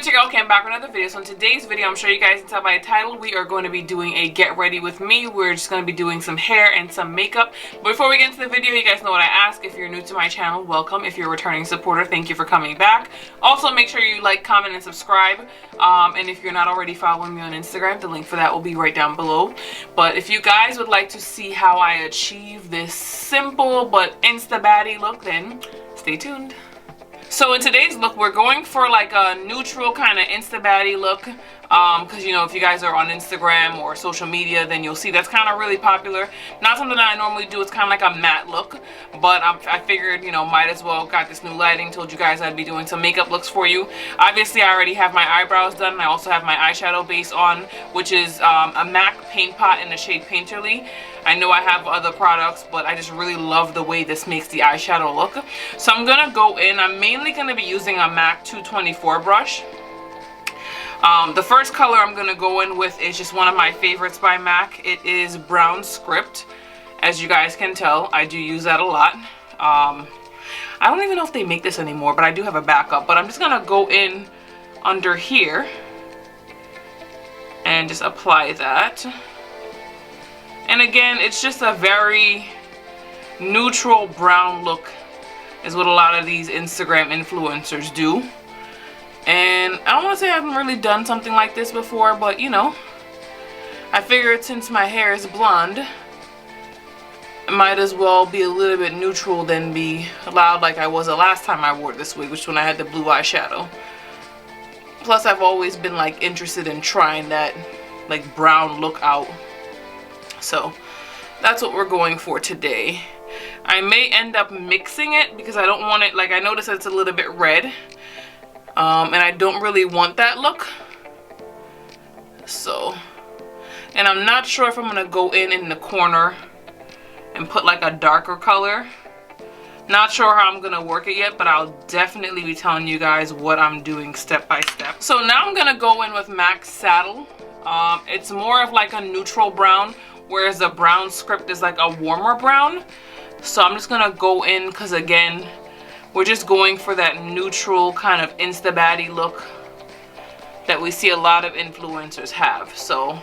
it's your girl Kim back with another video. So in today's video, I'm sure you guys can tell by the title, we are going to be doing a get ready with me. We're just going to be doing some hair and some makeup. But before we get into the video, you guys know what I ask. If you're new to my channel, welcome. If you're a returning supporter, thank you for coming back. Also, make sure you like, comment, and subscribe. And if you're not already following me on Instagram, the link for that will be right down below. But if you guys would like to see how I achieve this simple but insta baddie look, then stay tuned. So in today's look, we're going for like a neutral kind of insta baddie look. Because, you know, if you guys are on Instagram or social media, then you'll see that's kind of really popular. Not something that I normally do. It's kind of like a matte look. But I figured, you know, might as well. Got this new lighting. Told you guys I'd be doing some makeup looks for you. Obviously, I already have my eyebrows done. And I also have my eyeshadow base on, which is a MAC paint pot in the shade Painterly. I know I have other products, but I just really love the way this makes the eyeshadow look. So I'm going to go in. I'm mainly going to be using a MAC 224 brush. The first color I'm going to go in with is just one of my favorites by MAC. It is Brown Script. As you guys can tell, I do use that a lot. I don't even know if they make this anymore, but I do have a backup. But I'm just going to go in under here and just apply that. And again, it's just a very neutral brown look is what a lot of these Instagram influencers do. And I don't want to say I haven't really done something like this before, but you know, I figured since my hair is blonde, it might as well be a little bit neutral than be loud like I was the last time I wore this wig, which is when I had the blue eyeshadow. Plus, I've always been like interested in trying that like brown look out. So that's what we're going for today. I may end up mixing it because I don't want it, like I notice it's a little bit red. And I don't really want that look. So, and I'm not sure if I'm going to go in the corner and put like a darker color. Not sure how I'm going to work it yet, but I'll definitely be telling you guys what I'm doing step by step. So now I'm going to go in with MAC Saddle. It's more of like a neutral brown, whereas the Brown Script is like a warmer brown. So I'm just going to go in because again, we're just going for that neutral kind of insta baddie look that we see a lot of influencers have. So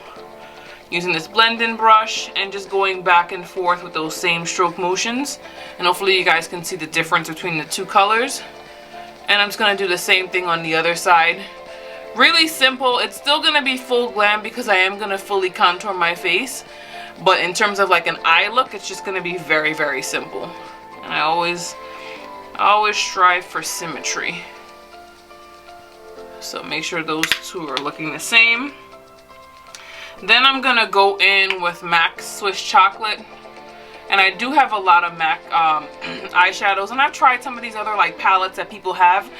using this blend-in brush and just going back and forth with those same stroke motions. And hopefully you guys can see the difference between the two colors. And I'm just going to do the same thing on the other side. Really simple. It's still going to be full glam because I am going to fully contour my face. But in terms of like an eye look, it's just going to be very, very simple. And I always strive for symmetry. So make sure those two are looking the same. Then I'm gonna go in with MAC Swiss Chocolate. And I do have a lot of MAC eyeshadows, and I've tried some of these other like palettes that people have.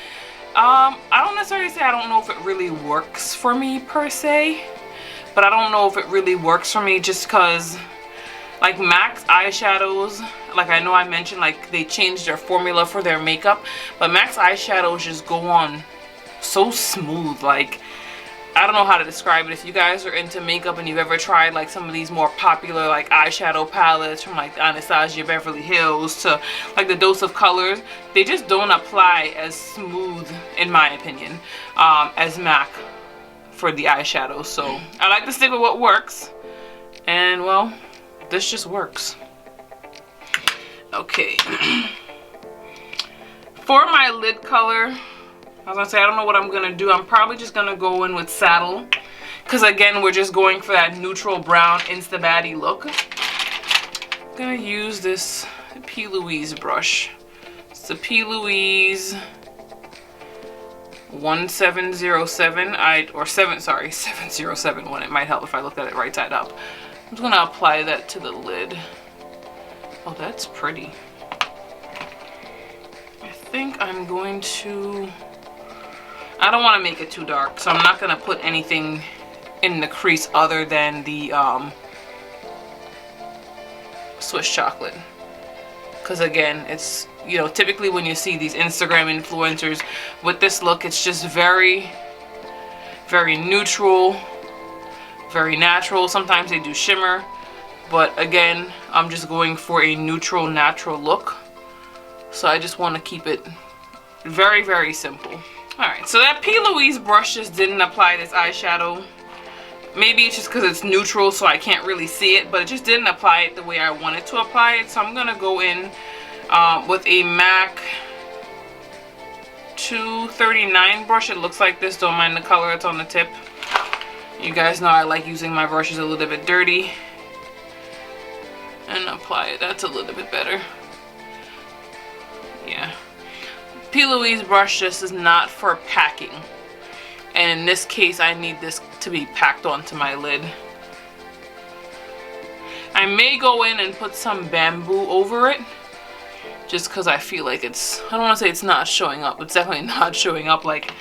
I don't necessarily say I don't know if it really works for me per se, but I don't know if it really works for me just because like MAC's eyeshadows, like I know I mentioned like they changed their formula for their makeup, but MAC's eyeshadows just go on so smooth. Like, I don't know how to describe it. If you guys are into makeup and you've ever tried like some of these more popular like eyeshadow palettes from like Anastasia Beverly Hills to like the Dose of Colors, they just don't apply as smooth, in my opinion, as MAC for the eyeshadow. So I like to stick with what works, and well, this just works. Okay. For my lid color, I was gonna say I don't know what I'm gonna do. I'm probably just gonna go in with Saddle, because again we're just going for that neutral brown insta baddie look. I'm gonna use this P. Louise brush. It's the P. Louise 1707 707 one. It might help if I looked at it right side up. I'm just gonna apply that to the lid. Oh, that's pretty. I think I'm going to, I don't want to make it too dark, so I'm not gonna put anything in the crease other than the Swiss Chocolate. Because again, it's, you know, typically when you see these Instagram influencers with this look, it's just very, very neutral, very natural. Sometimes they do shimmer, but again, I'm just going for a neutral, natural look. So I just want to keep it very, very simple. Alright, so that P. Louise brush just didn't apply this eyeshadow. Maybe it's just because it's neutral so I can't really see it, but it just didn't apply it the way I wanted to apply it. So I'm going to go in with a MAC 239 brush. It looks like this. Don't mind the color, it's on the tip. You guys know I like using my brushes a little bit dirty. And apply it. That's a little bit better. Yeah. P. Louise brush just is not for packing. And in this case, I need this to be packed onto my lid. I may go in and put some bamboo over it. Just because I feel like it's, I don't want to say it's not showing up. It's definitely not showing up. Like,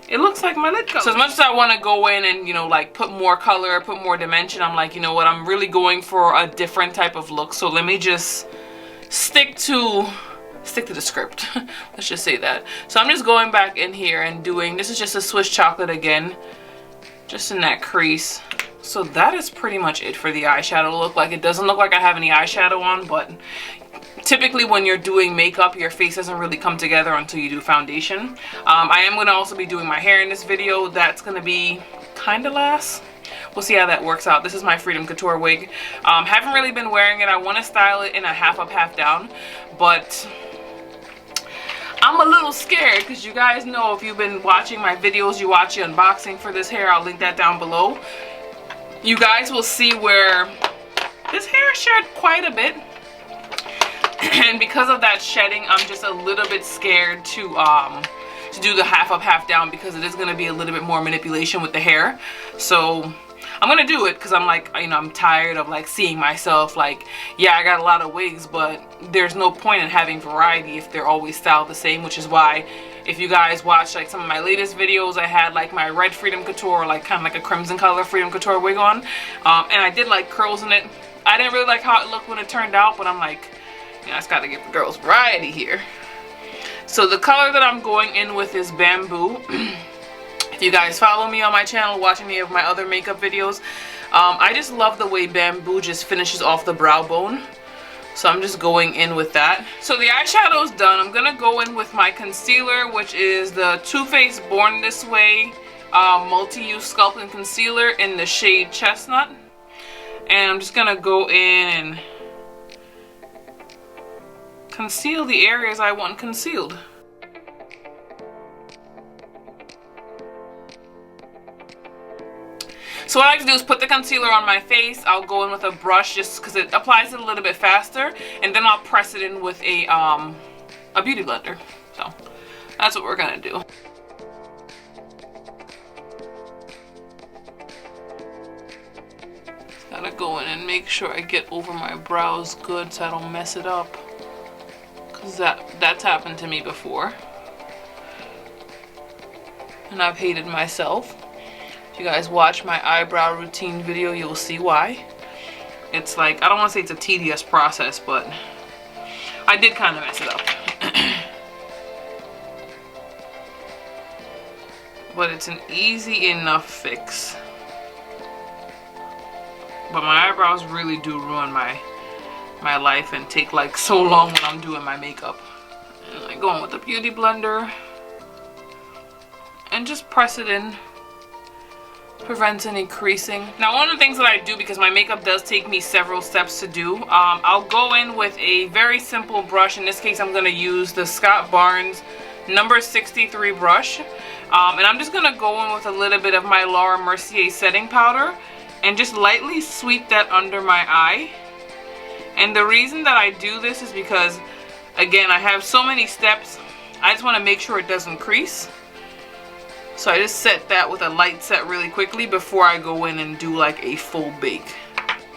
it looks like my lid color. So as much as I want to go in and, you know, like put more color, put more dimension, I'm like, you know what, I'm really going for a different type of look. So let me just stick to the script. Let's just say that. So I'm just going back in here and doing, this is just a Swiss chocolate again, just in that crease. So that is pretty much it for the eyeshadow look. Like, it doesn't look like I have any eyeshadow on, but typically when you're doing makeup, your face doesn't really come together until you do foundation. I am going to also be doing my hair in this video. That's going to be kind of last. We'll see how that works out. This is my Freedom Couture wig. Haven't really been wearing it. I want to style it in a half up, half down, but I'm a little scared because you guys know, if you've been watching my videos, you watch the unboxing for this hair. I'll link that down below. You guys will see where this hair shed quite a bit. And because of that shedding, I'm just a little bit scared to do the half up, half down, because it is going to be a little bit more manipulation with the hair. So I'm going to do it because I'm like, you know, I'm tired of like seeing myself like, yeah, I got a lot of wigs, but there's no point in having variety if they're always styled the same, which is why if you guys watch like some of my latest videos, I had like my red Freedom Couture, like kind of like a crimson color Freedom Couture wig on, and I did like curls in it. I didn't really like how it looked when it turned out, but I'm like, you know, I just got to give the girls variety here. So the color that I'm going in with is Bamboo. If you guys follow me on my channel, watch any of my other makeup videos, I just love the way Bamboo just finishes off the brow bone. So I'm just going in with that. So the eyeshadow is done. I'm going to go in with my concealer, which is the Too Faced Born This Way Multi-Use Sculpting Concealer in the shade Chestnut. And I'm just going to go in and conceal the areas I want concealed. So what I like to do is put the concealer on my face. I'll go in with a brush just because it applies it a little bit faster, and then I'll press it in with a beauty blender. So that's what we're gonna do. Just gotta go in and make sure I get over my brows good so I don't mess it up, because that's happened to me before, and I've hated myself. If you guys watch my eyebrow routine video, you'll see why. It's like, I don't want to say it's a tedious process, but I did kind of mess it up. But it's an easy enough fix. But my eyebrows really do ruin my life and take like so long when I'm doing my makeup. And I go in with the beauty blender and just press it in. Prevents any creasing. Now, one of the things that I do, because my makeup does take me several steps to do, I'll go in with a very simple brush. In this case, I'm going to use the Scott Barnes number 63 brush, and I'm just going to go in with a little bit of my Laura Mercier setting powder and just lightly sweep that under my eye. And the reason that I do this is because, again, I have so many steps. I just want to make sure it doesn't crease. So I just set that with a light set really quickly before I go in and do like a full bake.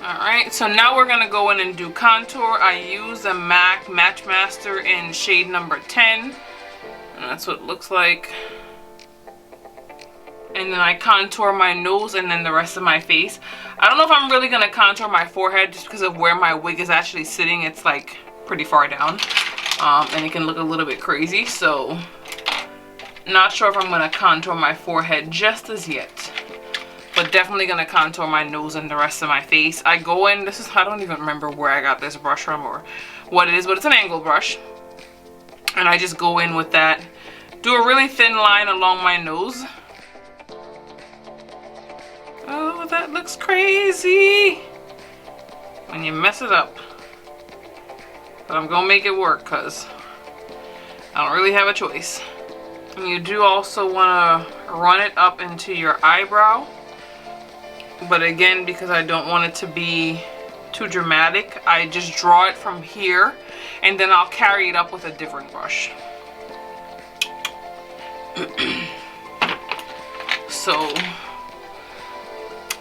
Alright, so now we're going to go in and do contour. I use a MAC Match Master in shade number 10. And that's what it looks like. And then I contour my nose and then the rest of my face. I don't know if I'm really going to contour my forehead just because of where my wig is actually sitting. It's like pretty far down. And it can look a little bit crazy, so not sure if I'm going to contour my forehead just as yet, but definitely going to contour my nose and the rest of my face. I go in, this is, I don't even remember where I got this brush from or what it is, but it's an angle brush. And I just go in with that, do a really thin line along my nose. Oh, that looks crazy when you mess it up. But I'm gonna make it work because I don't really have a choice. And you do also want to run it up into your eyebrow. But again, because I don't want it to be too dramatic, I just draw it from here and then I'll carry it up with a different brush. So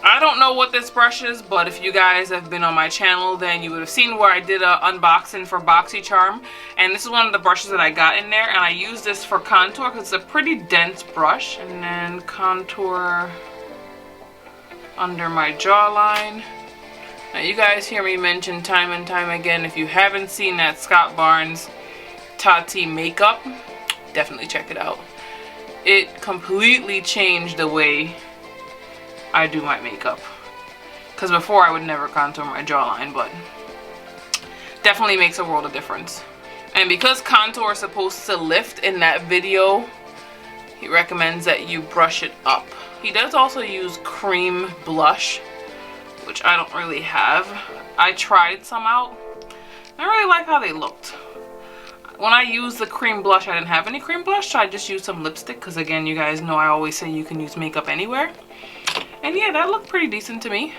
I don't know what this brush is, but if you guys have been on my channel, then you would have seen where I did an unboxing for BoxyCharm, and this is one of the brushes that I got in there, and I use this for contour because it's a pretty dense brush. And then contour under my jawline. Now you guys hear me mention time and time again, if you haven't seen that Scott Barnes Tati makeup, definitely check it out. It completely changed the way I do my makeup, because before I would never contour my jawline, but definitely makes a world of difference. And because contour is supposed to lift in that video, he recommends that you brush it up. He does also use cream blush, which I don't really have. I tried some out. I really like how they looked. When I used the cream blush, I didn't have any cream blush, so I just used some lipstick, because again, you guys know I always say you can use makeup anywhere. And yeah, that looked pretty decent to me.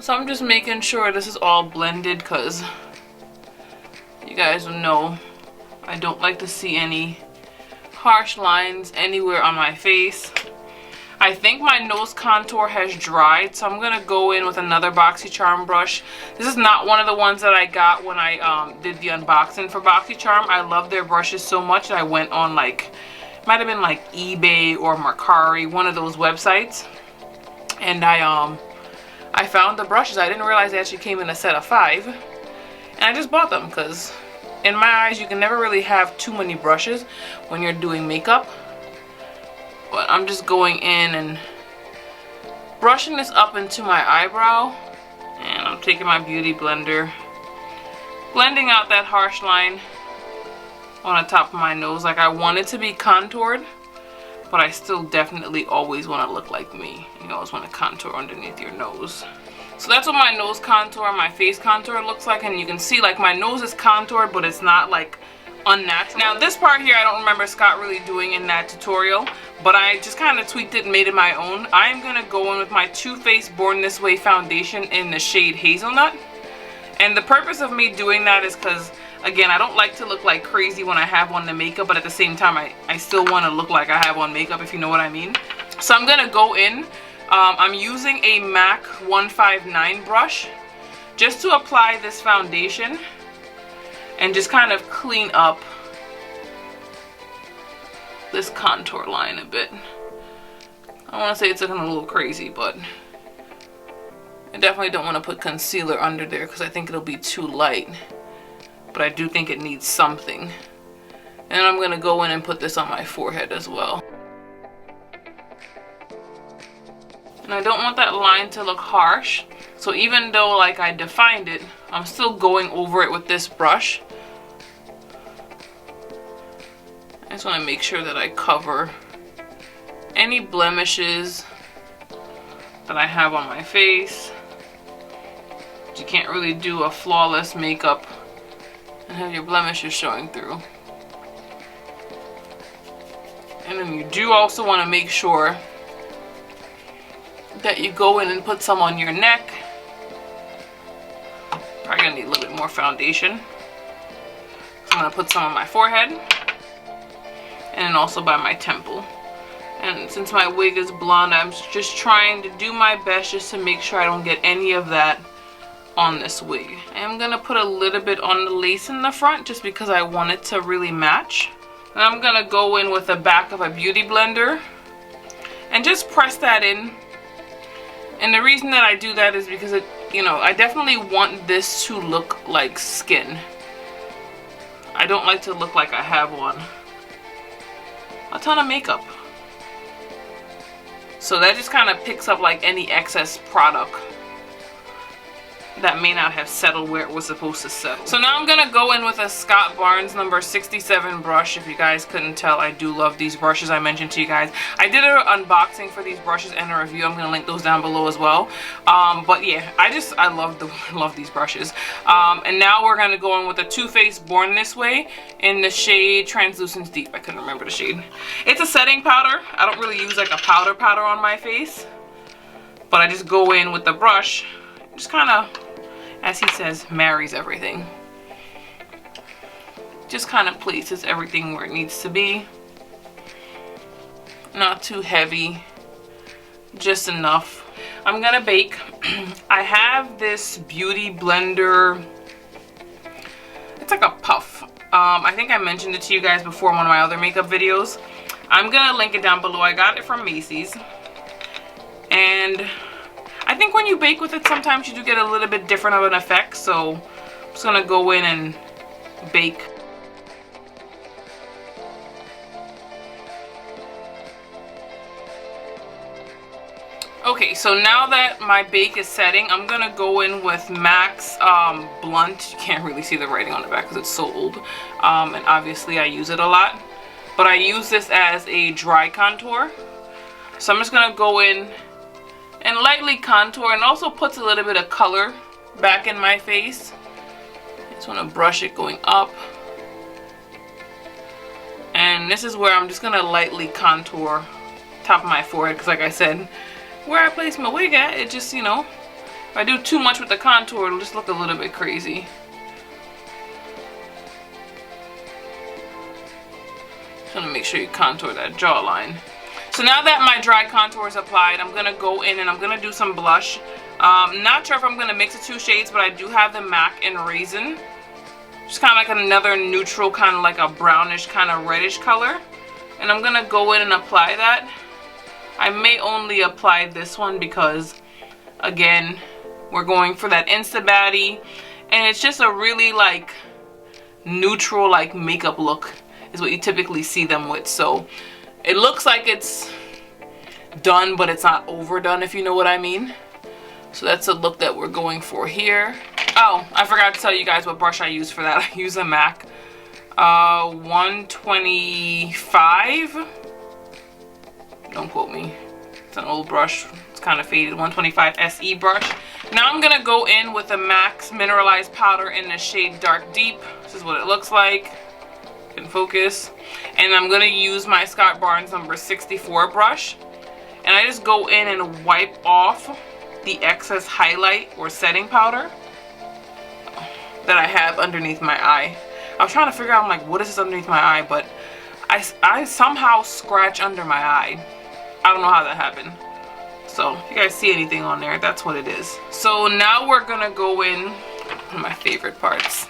So I'm just making sure this is all blended, because you guys know I don't like to see any harsh lines anywhere on my face. I think my nose contour has dried, so I'm going to go in with another BoxyCharm brush. This is not one of the ones that I got when I did the unboxing for BoxyCharm. I love their brushes so much that I went on like, might have been like eBay or Mercari, one of those websites, and I found the brushes. I didn't realize they actually came in a set of 5, and I just bought them because in my eyes you can never really have too many brushes when you're doing makeup. But I'm just going in and brushing this up into my eyebrow, and I'm taking my beauty blender, blending out that harsh line on the top of my nose. Like, I want it to be contoured, but I still definitely always want to look like me. You always want to contour underneath your nose. So that's what my nose contour, my face contour looks like, and you can see like my nose is contoured, but it's not like unnatural. Now this part here I don't remember Scott really doing in that tutorial, but I just kind of tweaked it and made it my own. I'm gonna go in with my Too Faced Born This Way foundation in the shade Hazelnut, and the purpose of me doing that is because, again, I don't like to look like crazy when I have on the makeup, but at the same time I still want to look like I have on makeup, if you know what I mean. So I'm gonna go in, I'm using a MAC 159 brush just to apply this foundation and just kind of clean up this contour line a bit. I want to say it's looking a little crazy, but I definitely don't want to put concealer under there because I think it'll be too light. But I do think it needs something. And I'm going to go in and put this on my forehead as well. And I don't want that line to look harsh. So even though like I defined it, I'm still going over it with this brush. I just want to make sure that I cover any blemishes that I have on my face. You can't really do a flawless makeup and have your blemishes showing through. And then you do also want to make sure that you go in and put some on your neck. Probably gonna need a little bit more foundation. So I'm gonna put some on my forehead and also by my temple. And since my wig is blonde, I'm just trying to do my best just to make sure I don't get any of that on this wig. I'm gonna put a little bit on the lace in the front just because I want it to really match. And I'm gonna go in with the back of a beauty blender and just press that in. And the reason that I do that is because it, you know, I definitely want this to look like skin. I don't like to look like I have on a ton of makeup. So that just kind of picks up like any excess product. that may not have settled where it was supposed to settle. So now I'm gonna go in with a Scott Barnes number 67 brush. If you guys couldn't tell, I do love these brushes. I mentioned to you guys, I did an unboxing for these brushes and a review. I'm gonna link those down below as well. But yeah, I love these brushes. And now we're gonna go in with a Too Faced Born This Way in the shade Translucent Deep. I couldn't remember the shade. It's a setting powder. I don't really use like a powder on my face, but I just go in with the brush, just kind of, as he says, marries everything. Just kind of places everything where it needs to be. Not too heavy, just enough. I'm gonna bake. I have this beauty blender. It's like a puff. I think I mentioned it to you guys before in one of my other makeup videos. I'm gonna link it down below. I got it from Macy's. And I think when you bake with it, sometimes you do get a little bit different of an effect. So I'm just gonna go in and bake. Okay, so now that my bake is setting, I'm gonna go in with MAC's Blunt. You can't really see the writing on the back because it's so old. And obviously I use it a lot. But I use this as a dry contour. So I'm just gonna go in and lightly contour, and also puts a little bit of color back in my face. I just want to brush it going up. And this is where I'm just going to lightly contour top of my forehead, because like I said, where I place my wig at, it just, you know, if I do too much with the contour, it'll just look a little bit crazy. Just want to make sure you contour that jawline. So now that my dry contour is applied, I'm going to go in and I'm going to do some blush. Not sure if I'm going to mix the two shades, but I do have the MAC in Raisin. Just kind of like another neutral, kind of like a brownish, kind of reddish color. And I'm going to go in and apply that. I may only apply this one because, again, we're going for that Insta baddie. And it's just a really like neutral like makeup look is what you typically see them with. So it looks like it's done, but it's not overdone, if you know what I mean. So that's a look that we're going for here. Oh, I forgot to tell you guys what brush I use for that. I use a MAC 125. Don't quote me. It's an old brush. It's kind of faded. 125 SE brush. Now I'm going to go in with a MAC's Mineralized Powder in the shade Dark Deep. This is what it looks like. Can focus. And I'm going to use my Scott Barnes number 64 brush. And I just go in and wipe off the excess highlight or setting powder that I have underneath my eye. I was trying to figure out, I'm like, what is this underneath my eye? But I somehow scratch under my eye. I don't know how that happened. So if you guys see anything on there, that's what it is. So now we're going to go in, one of my favorite parts.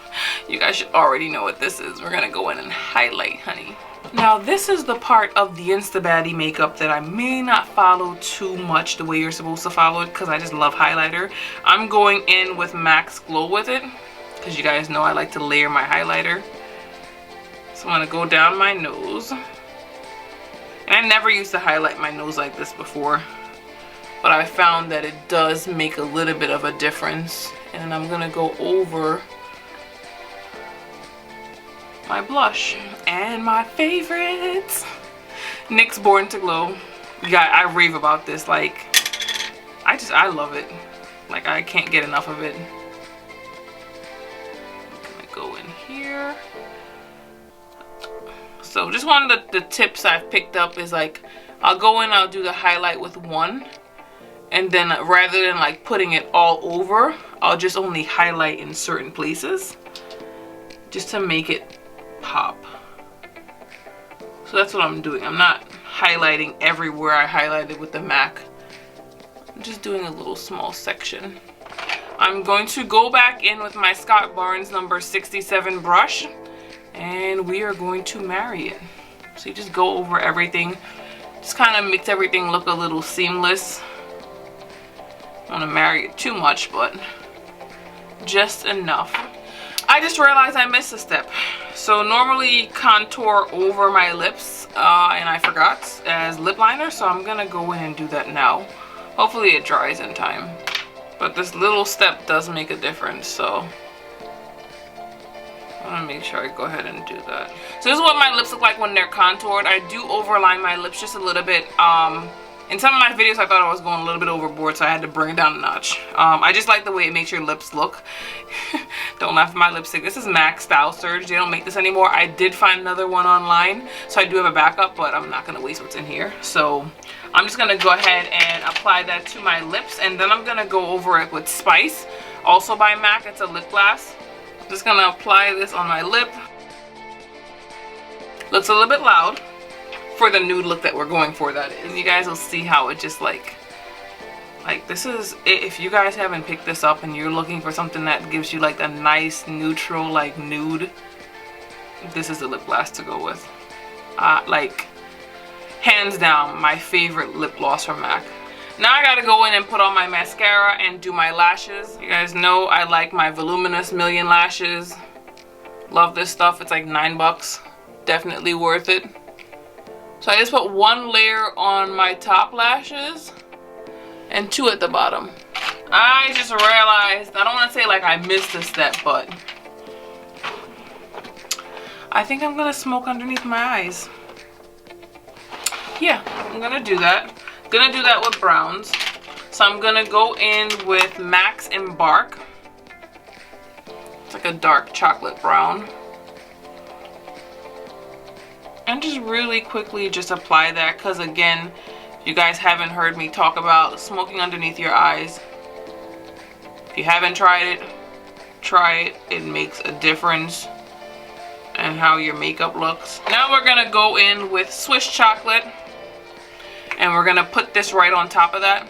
You guys should already know what this is. We're going to go in and highlight, honey. Now this is the part of the Insta baddie makeup that I may not follow too much the way you're supposed to follow it, because I just love highlighter. I'm going in with MAC's Glow with it, because you guys know I like to layer my highlighter. So I'm going to go down my nose. And I never used to highlight my nose like this before, but I found that it does make a little bit of a difference. And I'm going to go over my blush and my favorites, NYX Born to Glow. Yeah, I rave about this. Like, I love it. Like, I can't get enough of it. I'm gonna go in here. So just one of the tips I've picked up is like, I'll go in, I'll do the highlight with one, and then rather than like putting it all over, I'll just only highlight in certain places just to make it pop. So that's what I'm doing. I'm not highlighting everywhere I highlighted with the MAC. I'm just doing a little small section. I'm going to go back in with my Scott Barnes number 67 brush, and we are going to marry it. So you just go over everything, just kind of makes everything look a little seamless. I don't want to marry it too much, but just enough. I just realized I missed a step. So normally contour over my lips, and I forgot, as lip liner, so I'm gonna go in and do that now. Hopefully it dries in time. But this little step does make a difference, so I want to make sure I go ahead and do that. So this is what my lips look like when they're contoured. I do overline my lips just a little bit. In some of my videos I thought I was going a little bit overboard, so I had to bring it down a notch. I just like the way it makes your lips look. Don't laugh at my lipstick. This is MAC Style Surge. They don't make this anymore. I did find another one online, so I do have a backup, but I'm not going to waste what's in here. So I'm just going to go ahead and apply that to my lips, and then I'm going to go over it with Spice, also by MAC. It's a lip gloss. I'm just going to apply this on my lip. Looks a little bit loud for the nude look that we're going for, that is. And you guys will see how it just like this is, if you guys haven't picked this up and you're looking for something that gives you like a nice neutral like nude, this is the lip gloss to go with. Like hands down my favorite lip gloss from MAC. Now I gotta go in and put on my mascara and do my lashes. You guys know I like my Voluminous Million Lashes. Love this stuff. It's like $9. Definitely worth it. So I just put one layer on my top lashes and 2 at the bottom. I just realized, I don't want to say like I missed a step, but I think I'm gonna smoke underneath my eyes. Yeah, I'm gonna do that. Gonna do that with browns. So I'm gonna go in with MAC's Embark. It's like a dark chocolate brown. And just really quickly just apply that, because again, if you guys haven't heard me talk about smoking underneath your eyes, if you haven't tried it, try it. It makes a difference in how your makeup looks. Now we're gonna go in with Swiss chocolate, and we're gonna put this right on top of that,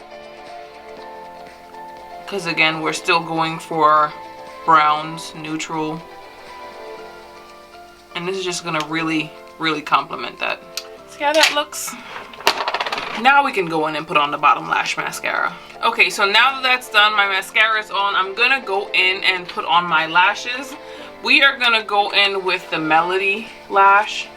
because again, we're still going for browns, neutral, and this is just gonna really complement that. See how that looks? Now we can go in and put on the bottom lash mascara. Okay, so now that that's done, my mascara is on, I'm gonna go in and put on my lashes. We are gonna go in with the Melody lash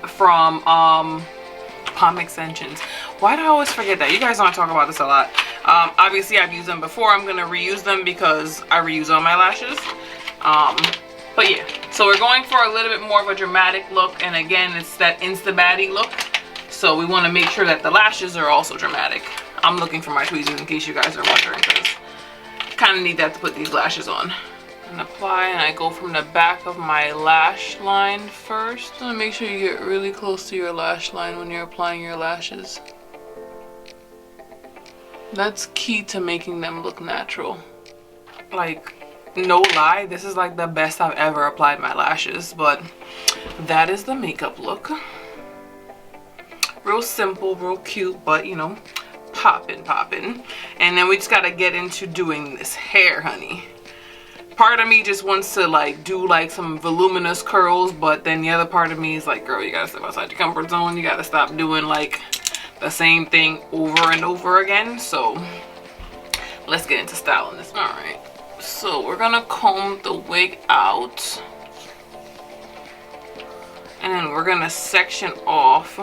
from Palm Extensions. Why do I always forget that? You guys know I talk about this a lot. Obviously I've used them before. I'm gonna reuse them because I reuse all my lashes. But yeah, so we're going for a little bit more of a dramatic look, and again, it's that Insta baddie look. So we want to make sure that the lashes are also dramatic. I'm looking for my tweezers in case you guys are wondering, because I kind of need that to put these lashes on. And apply, and I go from the back of my lash line first. And make sure you get really close to your lash line when you're applying your lashes. That's key to making them look natural. Like, no lie, this is like the best I've ever applied my lashes, but that is the makeup look. Real simple, real cute, but you know, poppin'. And then we just gotta get into doing this hair, honey. Part of me just wants to like do like some voluminous curls, but then the other part of me is like, girl, you gotta step outside your comfort zone. You gotta stop doing like the same thing over and over again. So let's get into styling this. All right. So we're gonna comb the wig out, and then we're gonna section off.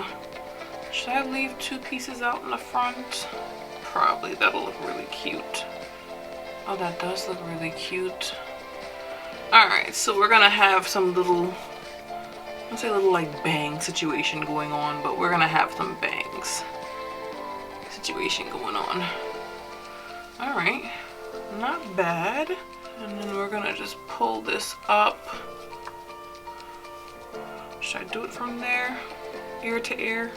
Should I leave 2 pieces out in the front? Probably. That'll look really cute. Oh, that does look really cute. Alright, so we're gonna have some little, let's say a little like bang situation going on, but we're gonna have some bangs situation going on. Alright. Not bad. And then we're gonna just pull this up. Should I do it from there? Ear to ear?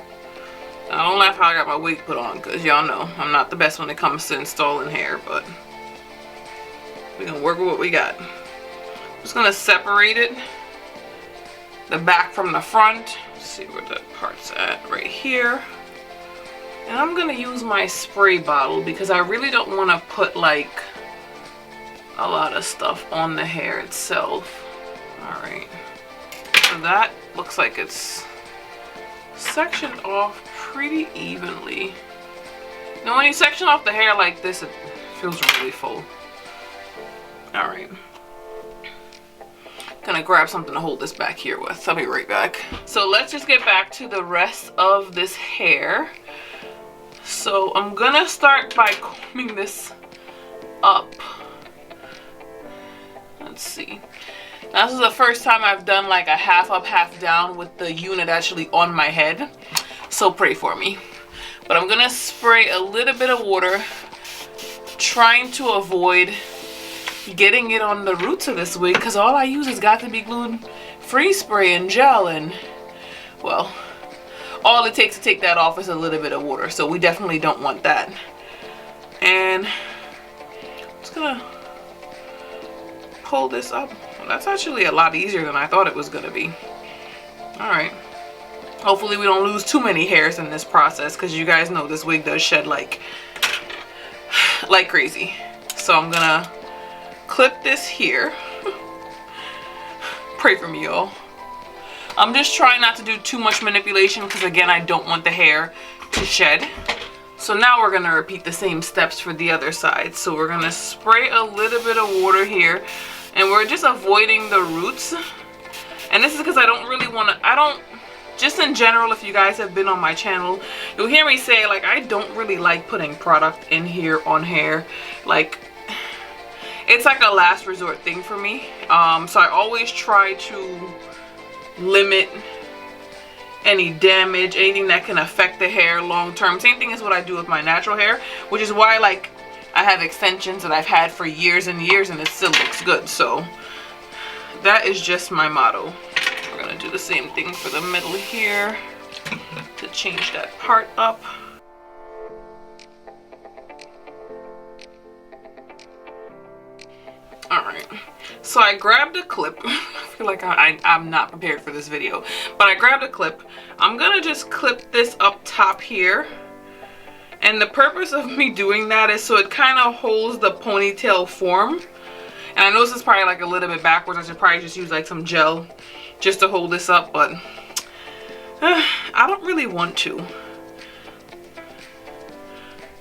Now, don't laugh how I got my wig put on, because y'all know I'm not the best when it comes to installing hair, but we're gonna work with what we got. I'm just gonna separate it, the back from the front. Let's see where that part's at, right here. And I'm gonna use my spray bottle because I really don't want to put like a lot of stuff on the hair itself. Alright, so that looks like it's sectioned off pretty evenly. Now when you section off the hair like this, it feels really full. Alright, gonna grab something to hold this back here with. I'll be right back. So let's just get back to the rest of this hair. So I'm gonna start by combing this up. Let's see. Now, this is the first time I've done like a half up, half down with the unit actually on my head. So pray for me. But I'm gonna spray a little bit of water, trying to avoid getting it on the roots of this wig, because all I use is Got to Be Glued freeze spray and gel, and well, all it takes to take that off is a little bit of water, so we definitely don't want that. And I'm just gonna pull this up. Well, that's actually a lot easier than I thought it was gonna be. All right, hopefully we don't lose too many hairs in this process, because you guys know this wig does shed like crazy. So I'm gonna clip this here. Pray for me, y'all. I'm just trying not to do too much manipulation, because again, I don't want the hair to shed. So now we're gonna repeat the same steps for the other side. So we're gonna spray a little bit of water here, and we're just avoiding the roots. And this is because I don't really want to, just in general, if you guys have been on my channel, you'll hear me say, like, I don't really like putting product in here on hair. Like, it's like a last resort thing for me. So I always try to limit any damage, anything that can affect the hair long term. Same thing is what I do with my natural hair, which is why, like, I have extensions that I've had for years and years and it still looks good. So that is just my motto. We're gonna do the same thing for the middle here to change that part up. Alright, so I grabbed a clip. I feel like I'm not prepared for this video, but I grabbed a clip. I'm gonna just clip this up top here, and the purpose of me doing that is so it kind of holds the ponytail form. And I know this is probably like a little bit backwards. I should probably just use like some gel just to hold this up, but I don't really want to.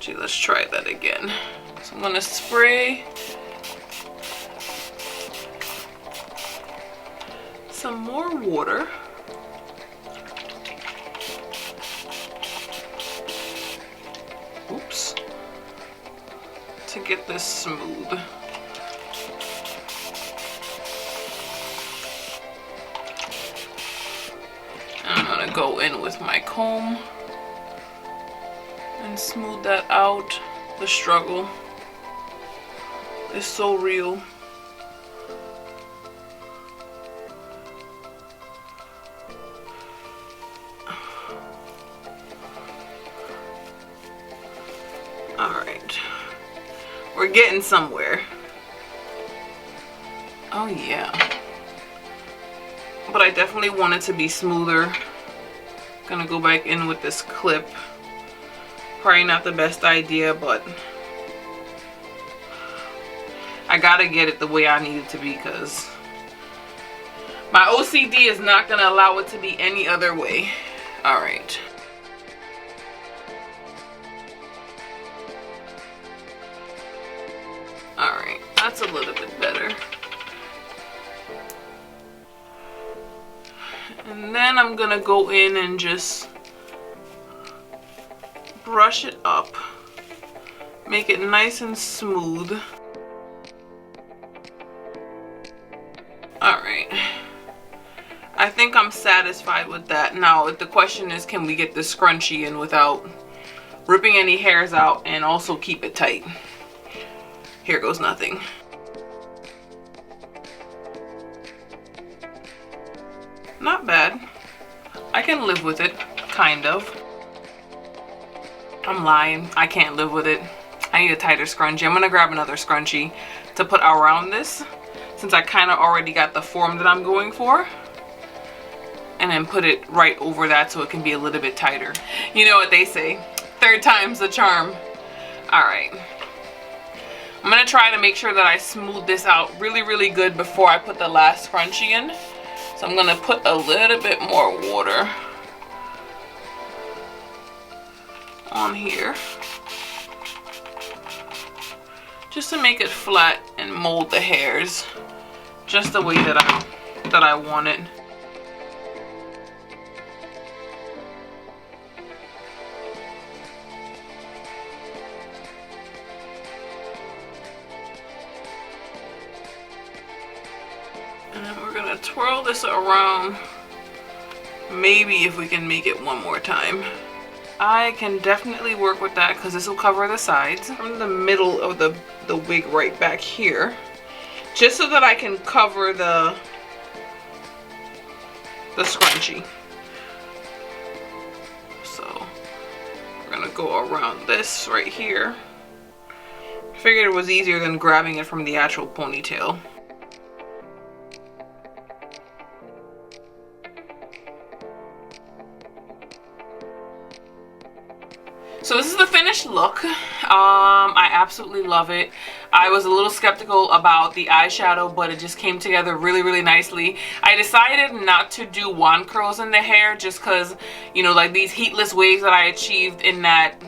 Gee, let's try that again. So I'm gonna spray some more water. Oops. To get this smooth. I'm gonna go in with my comb and smooth that out. The struggle is so real. Alright, we're getting somewhere. Oh yeah. But I definitely want it to be smoother. Gonna go back in with this clip. Probably not the best idea, but I gotta get it the way I need it to be, because my OCD is not gonna allow it to be any other way. Alright. Alright, that's a little bit better. And then I'm gonna go in and just brush it up. Make it nice and smooth. Alright. I think I'm satisfied with that. Now, the question is, can we get the scrunchie in without ripping any hairs out and also keep it tight? Here goes nothing. Not bad. I can live with it, kind of. I'm lying. I can't live with it. I need a tighter scrunchie. I'm gonna grab another scrunchie to put around this, since I kind of already got the form that I'm going for. And then put it right over that so it can be a little bit tighter. You know what they say, third time's the charm. Alright. I'm gonna try to make sure that I smooth this out really, really good before I put the last scrunchie in. So I'm gonna put a little bit more water on here, just to make it flat and mold the hairs just the way that I want it. twirl this around. Maybe if we can make it one more time. I can definitely work with that because this will cover the sides. From the middle of the wig right back here. Just so that I can cover the scrunchie. So we're gonna go around this right here. Figured it was easier than grabbing it from the actual ponytail. So this is the finished look. I absolutely love it. I was a little skeptical about the eyeshadow, but it just came together really, really nicely. I decided not to do wand curls in the hair just because, you know, like these heatless waves that I achieved in that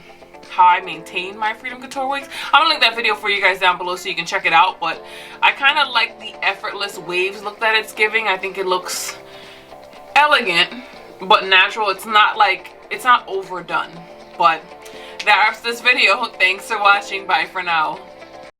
how I maintain my Freedom Couture wigs. I'm gonna link that video for you guys down below so you can check it out, but I kind of like the effortless waves look that it's giving. I think it looks elegant but natural. It's not like, it's not overdone. But that's this video. Thanks for watching. Bye for now.